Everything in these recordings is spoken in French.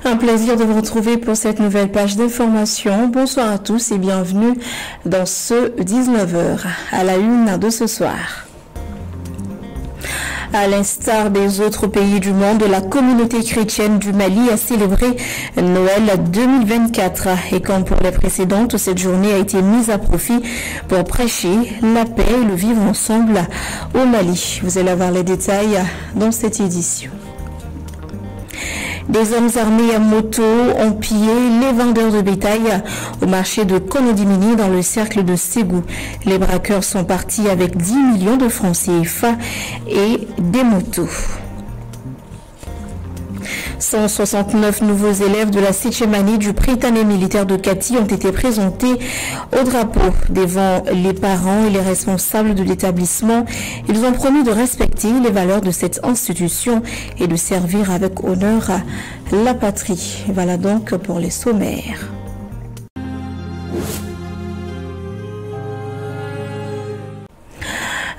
Un plaisir de vous retrouver pour cette nouvelle page d'information. Bonsoir à tous et bienvenue dans ce 19h à la une de ce soir. À l'instar des autres pays du monde, la communauté chrétienne du Mali a célébré Noël 2024. Et comme pour les précédentes, cette journée a été mise à profit pour prêcher la paix et le vivre ensemble au Mali. Vous allez avoir les détails dans cette édition. Des hommes armés à moto ont pillé les vendeurs de bétail au marché de Konodimini dans le cercle de Ségou. Les braqueurs sont partis avec 10 millions de francs CFA et des motos. 169 nouveaux élèves de la 7e année du Prytanée militaire de Kati ont été présentés au drapeau devant les parents et les responsables de l'établissement. Ils ont promis de respecter les valeurs de cette institution et de servir avec honneur la patrie. Voilà donc pour les sommaires.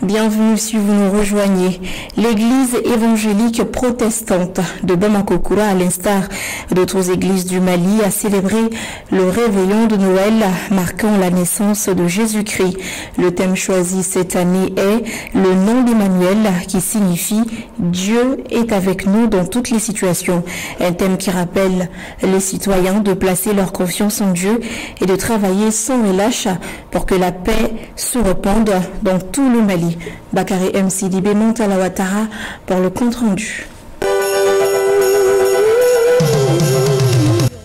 Bienvenue si vous nous rejoignez. L'église évangélique protestante de Bamako-Koura, à l'instar d'autres églises du Mali, a célébré le réveillon de Noël marquant la naissance de Jésus-Christ. Le thème choisi cette année est le nom d'Emmanuel qui signifie Dieu est avec nous dans toutes les situations. Un thème qui rappelle les citoyens de placer leur confiance en Dieu et de travailler sans relâche pour que la paix se répande dans tout le Mali. Bakary MCDB monte à la Ouattara pour le compte-rendu.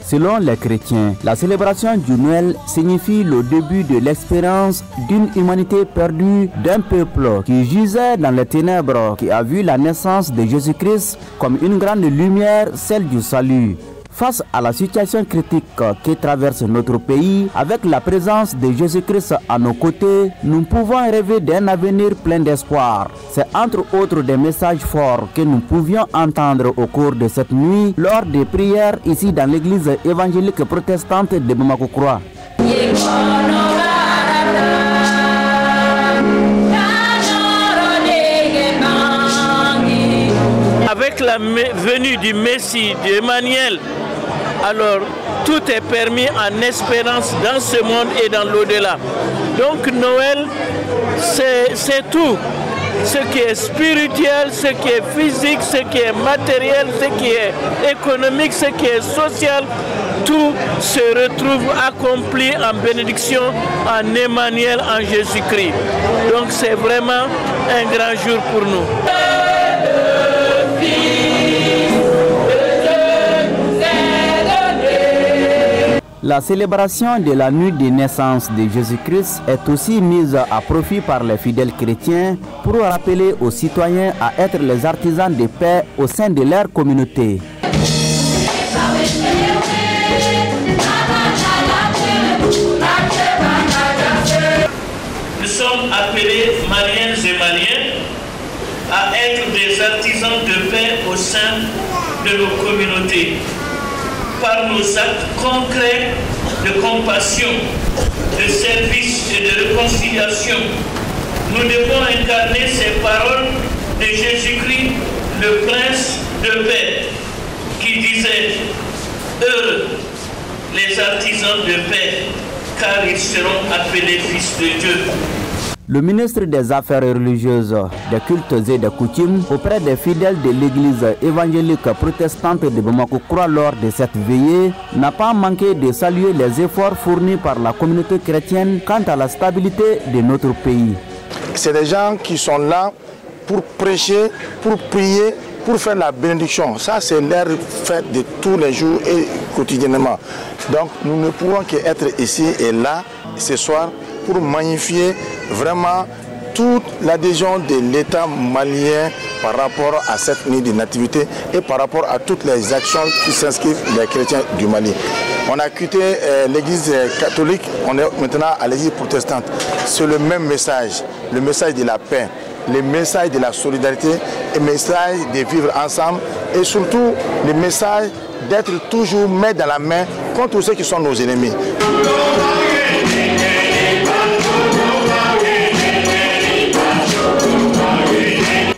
Selon les chrétiens, la célébration du Noël signifie le début de l'expérience d'une humanité perdue, d'un peuple qui gisait dans les ténèbres, qui a vu la naissance de Jésus-Christ comme une grande lumière, celle du salut. Face à la situation critique que traverse notre pays, avec la présence de Jésus-Christ à nos côtés, nous pouvons rêver d'un avenir plein d'espoir. C'est entre autres des messages forts que nous pouvions entendre au cours de cette nuit lors des prières ici dans l'église évangélique protestante de Bamako-Koura. Avec la venue du Messie, d'Emmanuel, alors tout est permis en espérance dans ce monde et dans l'au-delà. Donc Noël, c'est tout. Ce qui est spirituel, ce qui est physique, ce qui est matériel, ce qui est économique, ce qui est social, tout se retrouve accompli en bénédiction, en Emmanuel, en Jésus-Christ. Donc c'est vraiment un grand jour pour nous. La célébration de la nuit de naissance de Jésus-Christ est aussi mise à profit par les fidèles chrétiens pour rappeler aux citoyens à être les artisans de paix au sein de leur communauté. Nous sommes appelés Maliens et Maliens à être des artisans de paix au sein de nos communautés. Par nos actes concrets de compassion, de service et de réconciliation, nous devons incarner ces paroles de Jésus-Christ, le Prince de paix, qui disait « Heureux les artisans de paix, car ils seront appelés fils de Dieu ». Le ministre des Affaires religieuses, des cultes et des coutumes auprès des fidèles de l'église évangélique protestante de Bamako-Koura lors de cette veillée n'a pas manqué de saluer les efforts fournis par la communauté chrétienne quant à la stabilité de notre pays. C'est des gens qui sont là pour prêcher, pour prier, pour faire la bénédiction. Ça, c'est leur fête de tous les jours et quotidiennement. Donc, nous ne pouvons qu'être ici et là, ce soir, pour magnifier vraiment toute l'adhésion de l'État malien par rapport à cette nuit de nativité et par rapport à toutes les actions qui s'inscrivent les chrétiens du Mali. On a quitté l'église catholique, on est maintenant à l'église protestante. C'est le même message, le message de la paix, le message de la solidarité, le message de vivre ensemble et surtout le message d'être toujours main dans la main contre ceux qui sont nos ennemis.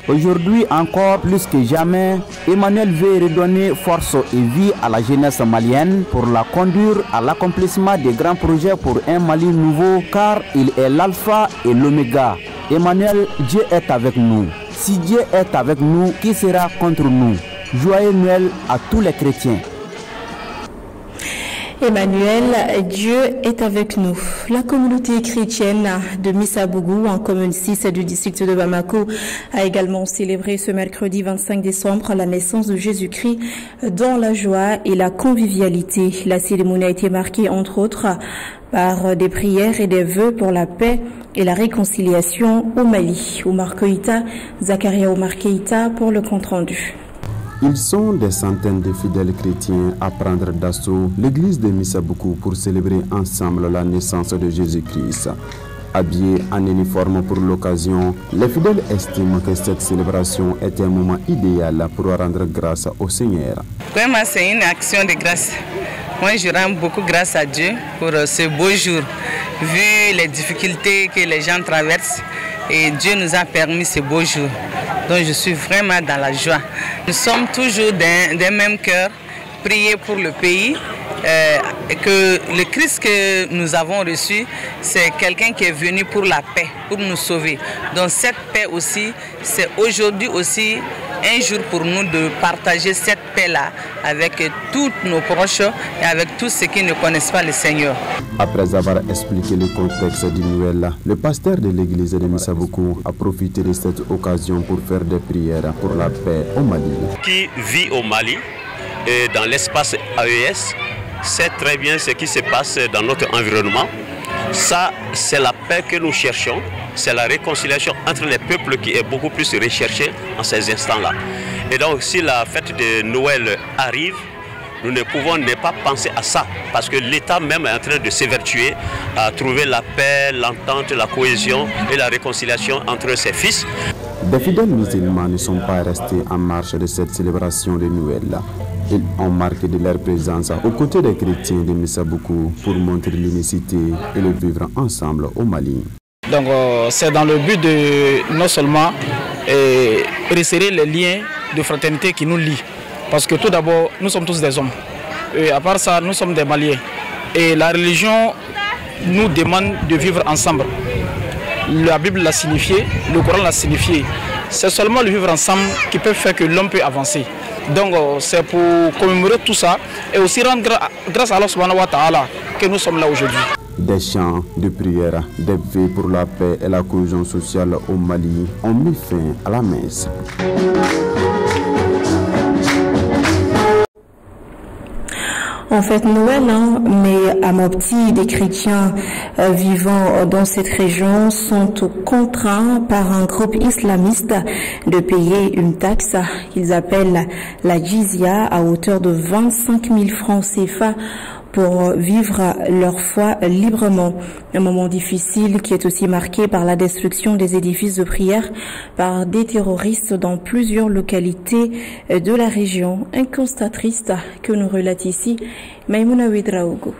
Aujourd'hui encore plus que jamais, Emmanuel veut redonner force et vie à la jeunesse malienne pour la conduire à l'accomplissement des grands projets pour un Mali nouveau, car il est l'alpha et l'oméga. Emmanuel, Dieu est avec nous. Si Dieu est avec nous, qui sera contre nous? Joyeux Noël à tous les chrétiens. Emmanuel, Dieu est avec nous. La communauté chrétienne de Missabougou, en commune 6 du district de Bamako, a également célébré ce mercredi 25 décembre la naissance de Jésus-Christ dans la joie et la convivialité. La cérémonie a été marquée, entre autres, par des prières et des vœux pour la paix et la réconciliation au Mali. Oumar Keïta, Zakaria Oumar Keïta pour le compte-rendu. Ils sont des centaines de fidèles chrétiens à prendre d'assaut l'église de Missabougou pour célébrer ensemble la naissance de Jésus-Christ. Habillés en uniforme pour l'occasion, les fidèles estiment que cette célébration est un moment idéal pour rendre grâce au Seigneur. Vraiment, c'est une action de grâce. Moi, je rends beaucoup grâce à Dieu pour ce beau jour. Vu les difficultés que les gens traversent, et Dieu nous a permis ce beau jour. Donc je suis vraiment dans la joie. Nous sommes toujours d'un même cœur, prier pour le pays, que le Christ que nous avons reçu, c'est quelqu'un qui est venu pour la paix, pour nous sauver. Donc cette paix aussi, c'est aujourd'hui aussi un jour pour nous de partager cette paix-là avec tous nos proches et avec tous ceux qui ne connaissent pas le Seigneur. Après avoir expliqué le contexte du Noël, le pasteur de l'église de Missabougou a profité de cette occasion pour faire des prières pour la paix au Mali. Qui vit au Mali et dans l'espace AES sait très bien ce qui se passe dans notre environnement. Ça, c'est la paix que nous cherchons. C'est la réconciliation entre les peuples qui est beaucoup plus recherchée en ces instants-là. Et donc, si la fête de Noël arrive, nous ne pouvons ne pas penser à ça, parce que l'État même est en train de s'évertuer à trouver la paix, l'entente, la cohésion et la réconciliation entre ses fils. Des fidèles musulmans ne sont pas restés en marche de cette célébration de Noël. Ils ont marqué de leur présence aux côtés des chrétiens de Missabougou pour montrer l'unicité et le vivre ensemble au Mali. Donc c'est dans le but de non seulement resserrer les liens de fraternité qui nous lient. Parce que tout d'abord, nous sommes tous des hommes. Et à part ça, nous sommes des Maliens. Et la religion nous demande de vivre ensemble. La Bible l'a signifié, le Coran l'a signifié. C'est seulement le vivre ensemble qui peut faire que l'homme peut avancer. Donc c'est pour commémorer tout ça et aussi rendre grâce à Allah subhanahu wa ta'ala que nous sommes là aujourd'hui. Des chants de prière, des vœux pour la paix et la cohésion sociale au Mali ont mis fin à la messe. On fête Noël, mais à Mopti, des chrétiens vivant dans cette région sont contraints par un groupe islamiste de payer une taxe qu'ils appellent la jizya à hauteur de 25 000 francs CFA pour vivre leur foi librement. Un moment difficile qui est aussi marqué par la destruction des édifices de prière par des terroristes dans plusieurs localités de la région. Un constat triste que nous relate ici Maïmouna Ouedraogo.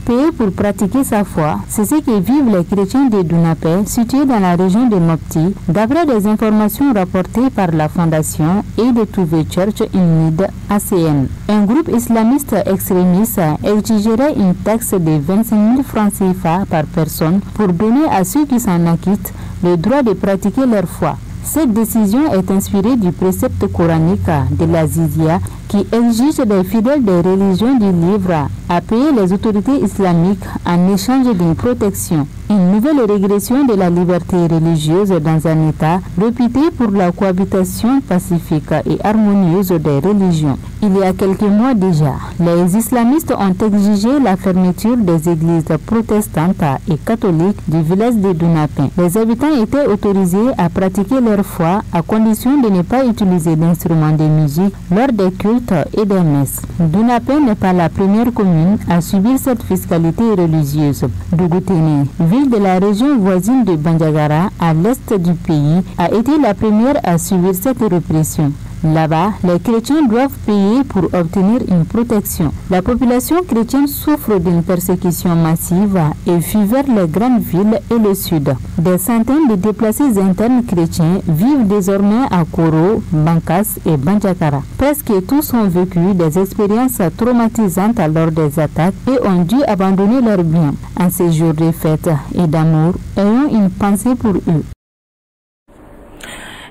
Payer pour pratiquer sa foi, c'est ce que vivent les chrétiens de Dunapé, situés dans la région de Mopti, d'après des informations rapportées par la Fondation Aid to the Church in Need ACN. Un groupe islamiste extrémiste exigerait une taxe de 25 000 francs CFA par personne pour donner à ceux qui s'en acquittent le droit de pratiquer leur foi. Cette décision est inspirée du précepte coranique de la jizya qui exige des fidèles des religions du livre à payer les autorités islamiques en échange d'une protection. Une nouvelle régression de la liberté religieuse dans un État réputé pour la cohabitation pacifique et harmonieuse des religions. Il y a quelques mois déjà, les islamistes ont exigé la fermeture des églises protestantes et catholiques du village de Dunapé. Les habitants étaient autorisés à pratiquer leur foi à condition de ne pas utiliser d'instruments de musique lors des cultes et des messes. Dunapé n'est pas la première commune à subir cette fiscalité religieuse. Dougoutene, ville de la région voisine de Bandiagara, à l'est du pays, a été la première à subir cette répression. Là-bas, les chrétiens doivent payer pour obtenir une protection. La population chrétienne souffre d'une persécution massive et fuit vers les grandes villes et le sud. Des centaines de déplacés internes chrétiens vivent désormais à Koro, Bankas et Banjakara. Presque tous ont vécu des expériences traumatisantes lors des attaques et ont dû abandonner leurs biens. En ces jours de fête et d'amour, ayons une pensée pour eux.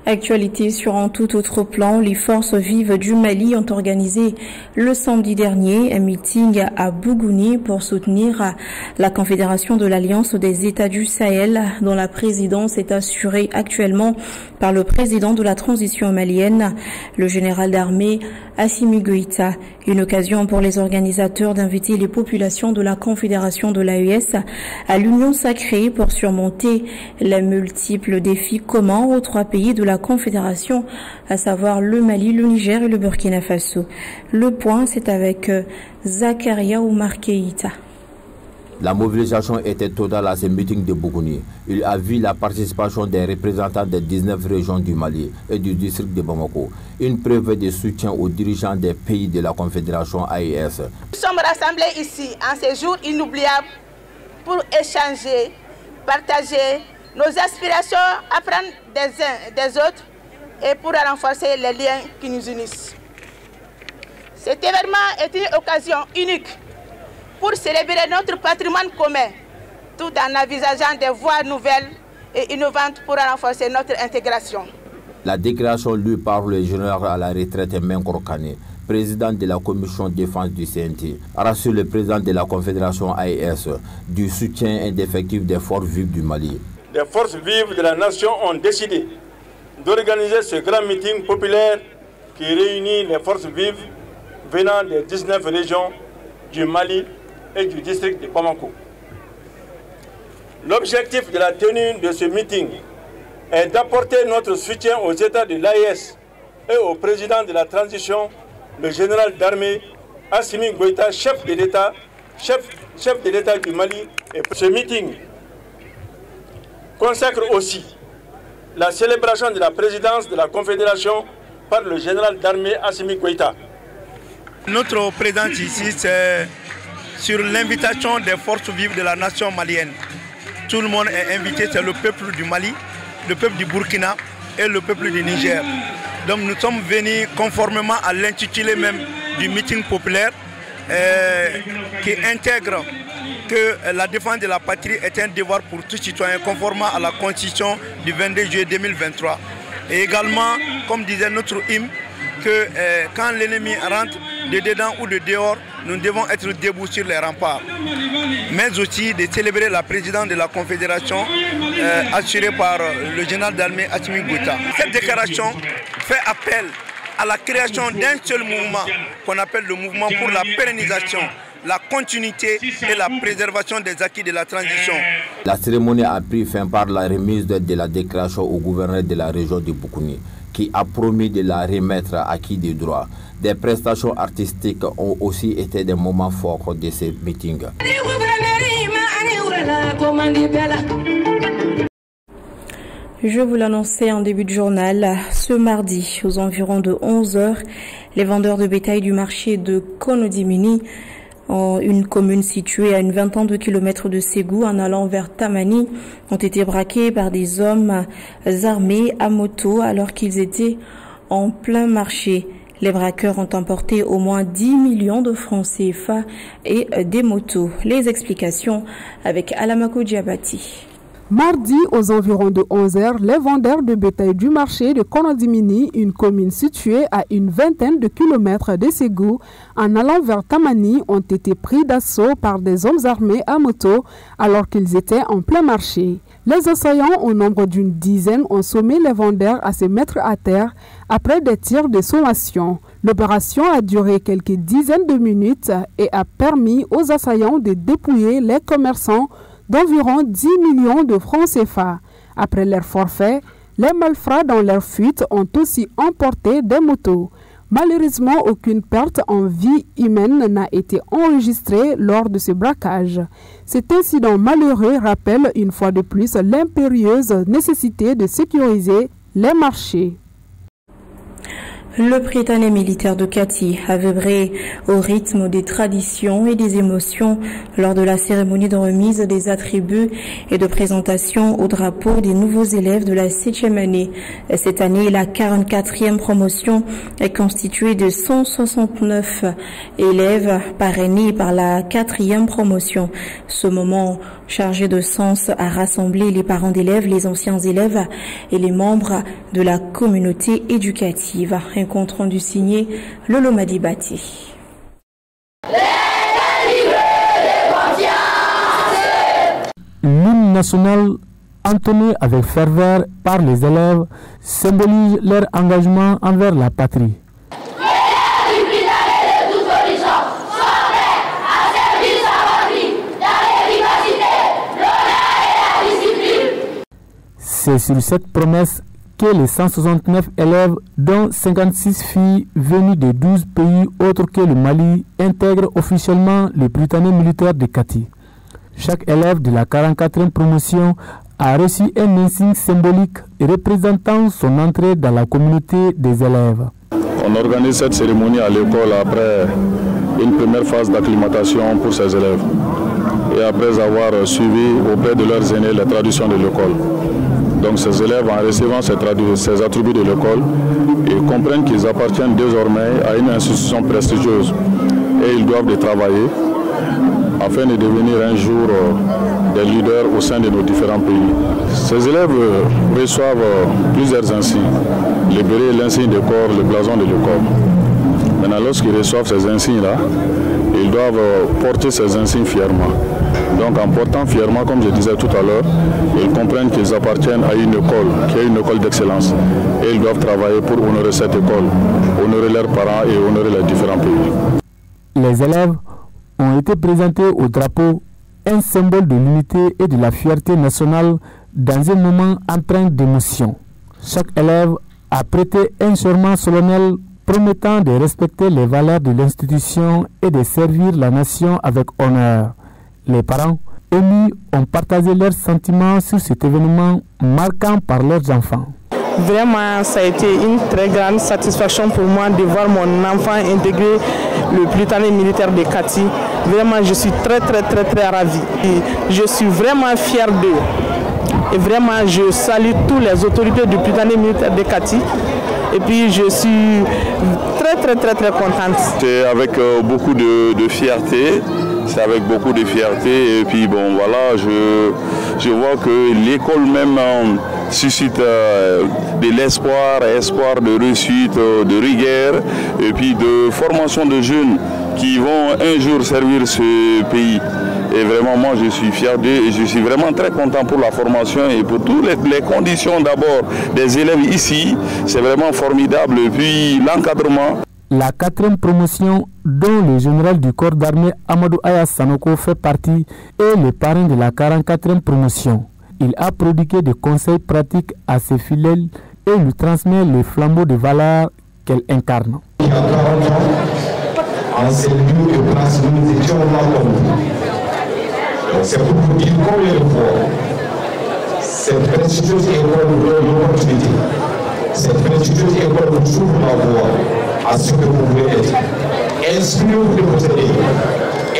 Actualité sur un tout autre plan, les forces vives du Mali ont organisé le samedi dernier un meeting à Bougouni pour soutenir la Confédération de l'Alliance des États du Sahel, dont la présidence est assurée actuellement par le président de la transition malienne, le général d'armée Assimi Goïta. Une occasion pour les organisateurs d'inviter les populations de la Confédération de l'AES à l'union sacrée pour surmonter les multiples défis communs aux trois pays de la Confédération, à savoir le Mali, le Niger et le Burkina Faso. Le point, c'est avec Zakaria Oumar Keïta. La mobilisation était totale à ce meeting de Bougouni. Il a vu la participation des représentants des 19 régions du Mali et du district de Bamako. Une preuve de soutien aux dirigeants des pays de la Confédération AES. Nous sommes rassemblés ici en ces jours inoubliables pour échanger, partager nos aspirations, apprendre des uns des autres et pour renforcer les liens qui nous unissent. Cet événement est une occasion unique pour célébrer notre patrimoine commun, tout en envisageant des voies nouvelles et innovantes pour renforcer notre intégration. La déclaration lue par le général à la retraite Menkoro Kane, président de la commission de défense du CNT, rassure le président de la Confédération AES du soutien indéfectible des forces vives du Mali. Les forces vives de la nation ont décidé d'organiser ce grand meeting populaire qui réunit les forces vives venant des 19 régions du Mali et du district de Bamako. L'objectif de la tenue de ce meeting est d'apporter notre soutien aux États de l'AES et au président de la transition, le général d'armée Assimi Goïta, chef de l'État du Mali. Et ce meeting consacre aussi la célébration de la présidence de la Confédération par le général d'armée Assimi Goïta. Notre présence ici, c'est sur l'invitation des forces vives de la nation malienne. Tout le monde est invité, c'est le peuple du Mali, le peuple du Burkina et le peuple du Niger. Donc nous sommes venus conformément à l'intitulé même du meeting populaire qui intègre que la défense de la patrie est un devoir pour tout citoyen conformément à la Constitution du 22 juillet 2023. Et également, comme disait notre hymne, que quand l'ennemi rentre de dedans ou de dehors, nous devons être debout sur les remparts. Mais aussi de célébrer la présidence de la Confédération assurée par le général d'armée Assimi Goïta. Cette déclaration fait appel à la création d'un seul mouvement qu'on appelle le mouvement pour la pérennisation, la continuité et la préservation des acquis de la transition. La cérémonie a pris fin par la remise de la déclaration au gouverneur de la région de Bougouni, qui a promis de la remettre à acquis des droits. Des prestations artistiques ont aussi été des moments forts de ces meetings. Je vous l'annonçais en début de journal, ce mardi, aux environs de 11h, les vendeurs de bétail du marché de Konodimini, une commune située à une vingtaine de kilomètres de Ségou, en allant vers Tamani, ont été braqués par des hommes armés à moto alors qu'ils étaient en plein marché. Les braqueurs ont emporté au moins 10 millions de francs CFA et des motos. Les explications avec Alamako Diabati. Mardi, aux environs de 11h, les vendeurs de bétail du marché de Konodimini, une commune située à une vingtaine de kilomètres de Ségou, en allant vers Tamani, ont été pris d'assaut par des hommes armés à moto alors qu'ils étaient en plein marché. Les assaillants, au nombre d'une dizaine, ont sommé les vendeurs à se mettre à terre après des tirs de sommation. L'opération a duré quelques dizaines de minutes et a permis aux assaillants de dépouiller les commerçants d'environ 10 millions de francs CFA. Après leur forfait, les malfrats dans leur fuite ont aussi emporté des motos. Malheureusement, aucune perte en vie humaine n'a été enregistrée lors de ce braquage. Cet incident malheureux rappelle une fois de plus l'impérieuse nécessité de sécuriser les marchés. Le Prytanée militaire de Kati a vibré au rythme des traditions et des émotions lors de la cérémonie de remise des attributs et de présentation au drapeau des nouveaux élèves de la 7e année. Cette année, la 44e promotion est constituée de 169 élèves parrainés par la 4e promotion. Ce moment chargé de sens a rassemblé les parents d'élèves, les anciens élèves et les membres de la communauté éducative. Un compte rendu signé Lolo Madibati. L'hymne national entonné avec ferveur par les élèves symbolise leur engagement envers la patrie. C'est sur cette promesse que les 169 élèves, dont 56 filles venues de 12 pays autres que le Mali, intègrent officiellement le Prytanée militaire de Kati. Chaque élève de la 44e promotion a reçu un insigne symbolique représentant son entrée dans la communauté des élèves. On organise cette cérémonie à l'école après une première phase d'acclimatation pour ces élèves et après avoir suivi auprès de leurs aînés les traditions de l'école. Donc ces élèves, en recevant ces attributs de l'école, ils comprennent qu'ils appartiennent désormais à une institution prestigieuse et ils doivent travailler afin de devenir un jour des leaders au sein de nos différents pays. Ces élèves reçoivent plusieurs insignes, le béret, l'insigne de corps, le blason de l'école. Maintenant, lorsqu'ils reçoivent ces insignes-là, ils doivent porter ces insignes fièrement. Donc en portant fièrement, comme je disais tout à l'heure, ils comprennent qu'ils appartiennent à une école, qui est une école d'excellence. Et ils doivent travailler pour honorer cette école, honorer leurs parents et honorer les différents pays. Les élèves ont été présentés au drapeau, un symbole de l'unité et de la fierté nationale dans un moment empreint d'émotion. Chaque élève a prêté un serment solennel promettant de respecter les valeurs de l'institution et de servir la nation avec honneur. Les parents émus ont partagé leurs sentiments sur cet événement marquant par leurs enfants. Vraiment, ça a été une très grande satisfaction pour moi de voir mon enfant intégrer le Prytanée militaire de Kati. Vraiment, je suis très ravi. Et je suis vraiment fier d'eux. Et vraiment, je salue toutes les autorités du Prytanée militaire de Kati. Et puis, je suis très contente. C'est avec beaucoup de fierté. C'est avec beaucoup de fierté et puis bon voilà, je vois que l'école même suscite de l'espoir, espoir de réussite, de rigueur et puis de formation de jeunes qui vont un jour servir ce pays. Et vraiment moi je suis fier d'eux et je suis vraiment très content pour la formation et pour toutes les conditions d'abord des élèves ici. C'est vraiment formidable et puis l'encadrement. La 4e promotion, dont le général du corps d'armée Amadou Aya Sanoko fait partie, est le parrain de la 44e promotion. Il a prodigué des conseils pratiques à ses fidèles et lui transmet le flambeau de valeurs qu'elle incarne. Il y a 40 ans, en ces lieux de place, nous étions là comme vous. C'est pour vous dire combien de fois cette prestigieuse école nous donne l'opportunité. Cette prestigieuse école nous ouvre la voie à ce que vous voulez être. Inspirez-vous de vos élèves.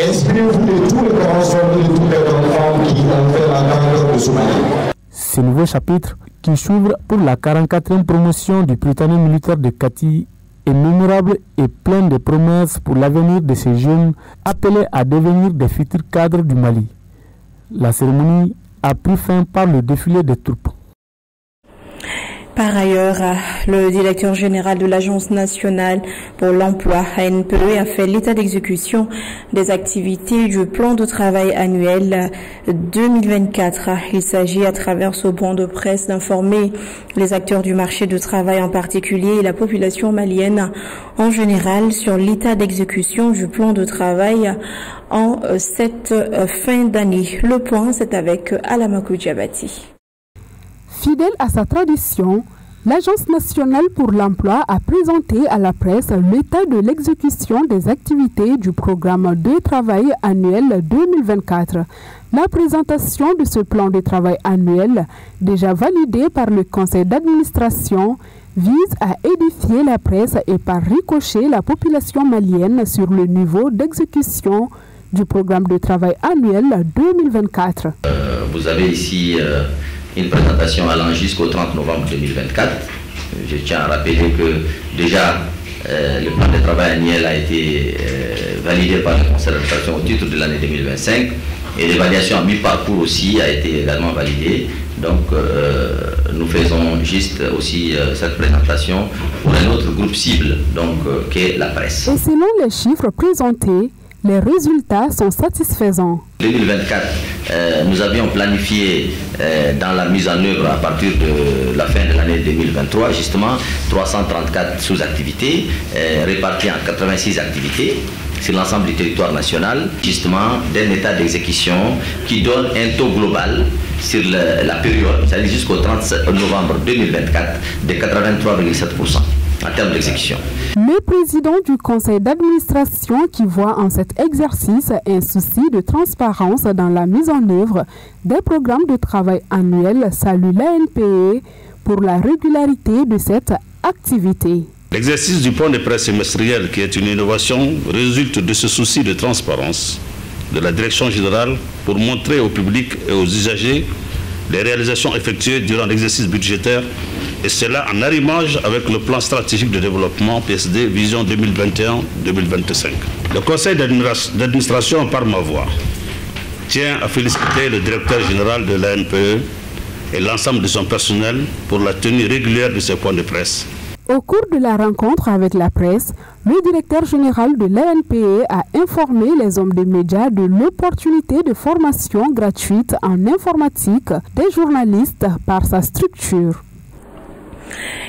Inspirez-vous de tous les grands hommes et de tous les enfants qui ont fait la grandeur de ce Mali. Ce nouveau chapitre, qui s'ouvre pour la 44e promotion du Prytanée militaire de Kati, est mémorable et plein de promesses pour l'avenir de ces jeunes appelés à devenir des futurs cadres du Mali. La cérémonie a pris fin par le défilé des troupes. Par ailleurs, le directeur général de l'Agence nationale pour l'emploi, ANPE, a fait l'état d'exécution des activités du plan de travail annuel 2024. Il s'agit à travers ce point de presse d'informer les acteurs du marché du travail en particulier et la population malienne en général sur l'état d'exécution du plan de travail en cette fin d'année. Le point, c'est avec Alamakou Djabati. Fidèle à sa tradition, l'Agence nationale pour l'emploi a présenté à la presse l'état de l'exécution des activités du programme de travail annuel 2024. La présentation de ce plan de travail annuel, déjà validé par le conseil d'administration, vise à édifier la presse et par ricochet la population malienne sur le niveau d'exécution du programme de travail annuel 2024. Vous avez ici une présentation allant jusqu'au 30 novembre 2024. Je tiens à rappeler que déjà le plan de travail annuel a été validé par le Conseil d'administration au titre de l'année 2025 et l'évaluation à mi-parcours aussi a été également validée. Donc nous faisons juste aussi cette présentation pour un autre groupe cible, donc qu'est la presse. Et selon les chiffres présentés, les résultats sont satisfaisants. En 2024, nous avions planifié dans la mise en œuvre à partir de la fin de l'année 2023, justement, 334 sous-activités réparties en 86 activités sur l'ensemble du territoire national, justement d'un état d'exécution qui donne un taux global sur la période, c'est-à-dire jusqu'au 30 novembre 2024, de 83,7%. en termes d'exécution. Le président du conseil d'administration, qui voit en cet exercice un souci de transparence dans la mise en œuvre des programmes de travail annuels, salue l'ANPE pour la régularité de cette activité. L'exercice du point de presse semestriel, qui est une innovation, résulte de ce souci de transparence de la direction générale pour montrer au public et aux usagers les réalisations effectuées durant l'exercice budgétaire, et cela en arrimage avec le plan stratégique de développement PSD Vision 2021-2025. Le conseil d'administration, par ma voix, tient à féliciter le directeur général de l'ANPE et l'ensemble de son personnel pour la tenue régulière de ces points de presse. Au cours de la rencontre avec la presse, le directeur général de l'ANPE a informé les hommes des médias de l'opportunité de formation gratuite en informatique des journalistes par sa structure.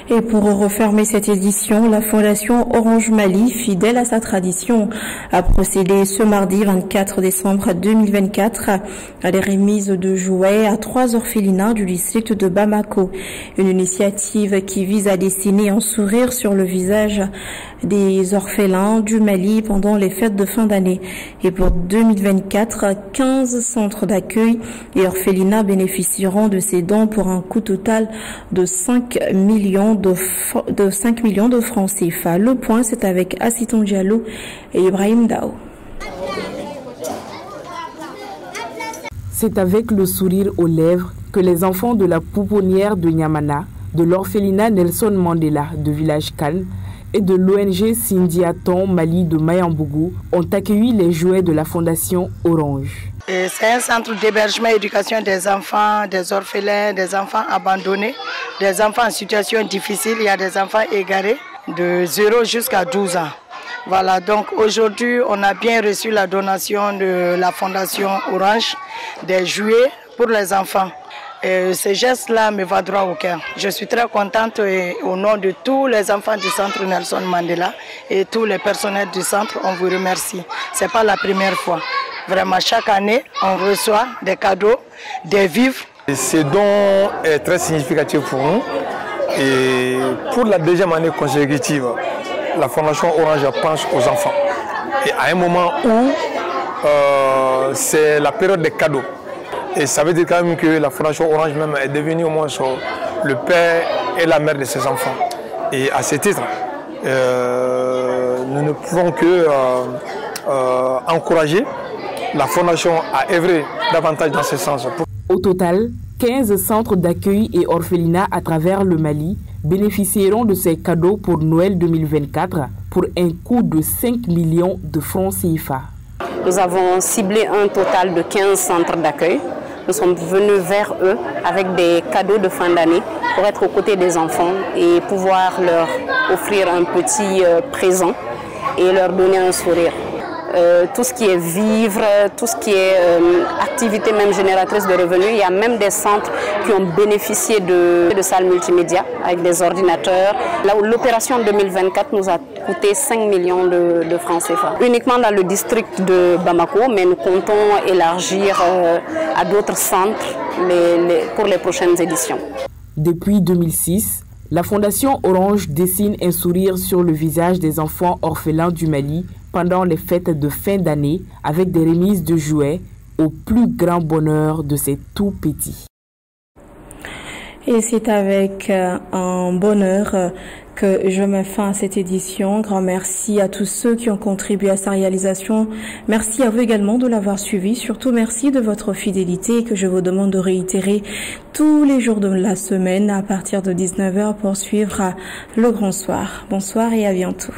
Et pour refermer cette édition, la Fondation Orange Mali, fidèle à sa tradition, a procédé ce mardi 24 décembre 2024 à des remises de jouets à 3 orphelinats du district de Bamako. Une initiative qui vise à dessiner un sourire sur le visage des orphelins du Mali pendant les fêtes de fin d'année. Et pour 2024, 15 centres d'accueil et orphelinats bénéficieront de ces dons pour un coût total de 5 millions de francs CFA. Le point, c'est avec Assiton Diallo et Ibrahim Dao. C'est avec le sourire aux lèvres que les enfants de la pouponnière de Niamana, de l'orphelinat Nelson Mandela de Village Calme et de l'ONG Sindiaton Mali de Mayambougou ont accueilli les jouets de la Fondation Orange. C'est un centre d'hébergement et d'éducation des enfants, des orphelins, des enfants abandonnés, des enfants en situation difficile. Il y a des enfants égarés de 0 jusqu'à 12 ans. Voilà, donc aujourd'hui, on a bien reçu la donation de la Fondation Orange, des jouets pour les enfants. Et ce geste-là me va droit au cœur. Je suis très contente et au nom de tous les enfants du centre Nelson Mandela et tous les personnels du centre, on vous remercie. Ce n'est pas la première fois. Vraiment, chaque année, on reçoit des cadeaux, des vivres. Ce don est très significatif pour nous. Et pour la deuxième année consécutive, la Fondation Orange pense aux enfants. Et à un moment où c'est la période des cadeaux. Et ça veut dire quand même que la Fondation Orange même est devenue au moins le père et la mère de ses enfants. Et à ce titre, nous ne pouvons que encourager la Fondation à œuvrer davantage dans ce sens. Au total, 15 centres d'accueil et orphelinats à travers le Mali bénéficieront de ces cadeaux pour Noël 2024 pour un coût de 5 millions de francs CFA. Nous avons ciblé un total de 15 centres d'accueil. Nous sommes venus vers eux avec des cadeaux de fin d'année pour être aux côtés des enfants et pouvoir leur offrir un petit présent et leur donner un sourire. Tout ce qui est vivre, tout ce qui est activité même génératrice de revenus. Il y a même des centres qui ont bénéficié de salles multimédia avec des ordinateurs. Là où l'opération 2024 nous a coûté 5 millions de francs CFA. Uniquement dans le district de Bamako, mais nous comptons élargir à d'autres centres pour les prochaines éditions. Depuis 2006, la Fondation Orange dessine un sourire sur le visage des enfants orphelins du Mali pendant les fêtes de fin d'année avec des remises de jouets au plus grand bonheur de ces tout petits. Et c'est avec un bonheur que je mets fin à cette édition. Grand merci à tous ceux qui ont contribué à sa réalisation. Merci à vous également de l'avoir suivi. Surtout merci de votre fidélité que je vous demande de réitérer tous les jours de la semaine à partir de 19h pour suivre le Grand Soir. Bonsoir et à bientôt.